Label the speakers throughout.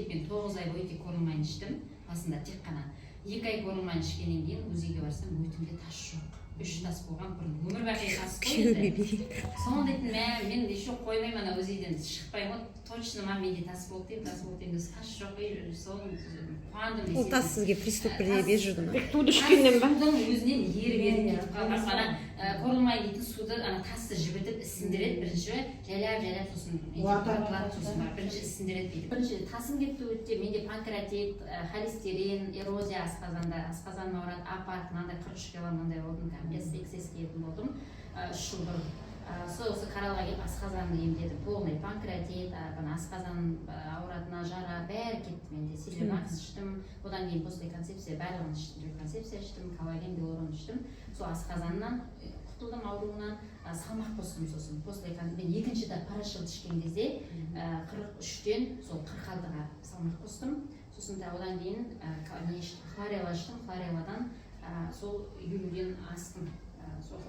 Speaker 1: Мен 9 ай бойы тек оралмайын іштім. Басында тек қана 2 ай оралмайын ішкеннен кейін УЗИге барсам өтімде тас жоқ. 3 тас болған, бұрын өмір бақи тас қойды. Соны дейтін, мен еще қоймаймын ана УЗИден шықпаймын, точно менде тас болды деймін, тас жоқ, соны қуандым.
Speaker 2: Ол тас сізге приступ бірдей беріп жүрді ма?
Speaker 3: Туды ішкеннен ба?
Speaker 1: Судың өзінен ері беріп қалған, ана қорылмай дейтін суды ана тасты жібітіп ісіндіреді, бірінші жайлап сосын бірінші ісіндіреді дейді. Бірінші тасым кетті өтте, менде панкреатит, холестерин, эрозия асқазан ауырады, апат, мынандай 43 кило мынандай болдым, XS келетін болдым, 3 жыл бұрын. Осы қаралға келіп асқазанды емдедім, полный панкреатит, асқазан ауыратына жара, бәрі кетті менде. Силимакс іштім, одан кейін после концепция, барлығын іштім, концепция іштім, коллаген, гиалурон іштім. Сол асқазаннан құтылдым ауруынан, салмақ қостым сосын. Мен екінші де парашют ішкен кезде 43-тен сол 46-ға салмақ қостым. Сосын да одан кейін хлорелла іштім, хлорелладан сол елуден астым.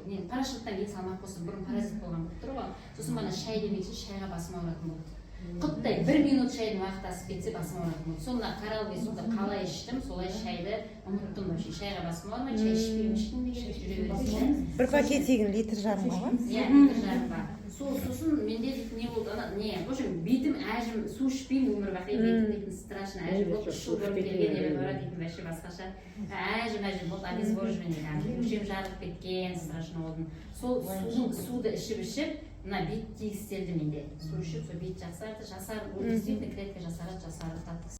Speaker 1: Мен парашюттан кейін салмақ қостым, бұрын паразит болған болып тұр ғой. Сосын бана шай демекші, шайға басым ауыратын болды. Құттай 1 минут шайдың уақыты асып кетсе басым ауыратын болды. Сонда қаралғы суды қалай іштім, солай шайды ұмыттым вообще. Шайға басым ауырмай, шай ішпеймін деген жүре береді.
Speaker 2: Бір пакетигін литр жарым ба?
Speaker 1: Иә, литр жарым ба. Сосын менде дейтін не болды, в общем, бетім әжім, су ішпеймін өмір бақи, бетім дейтін страшно әжім болды, 3 жыл бұрын келген елі бара дейтін вообще басқаша. Әжім болды, обезвоживание, мүшем жарып кеткен, страшно болдым. Сол суды ішіп, мына бет тегістелді менде. Су ішіп, сол бет жасарды, действительно клетка жасарады.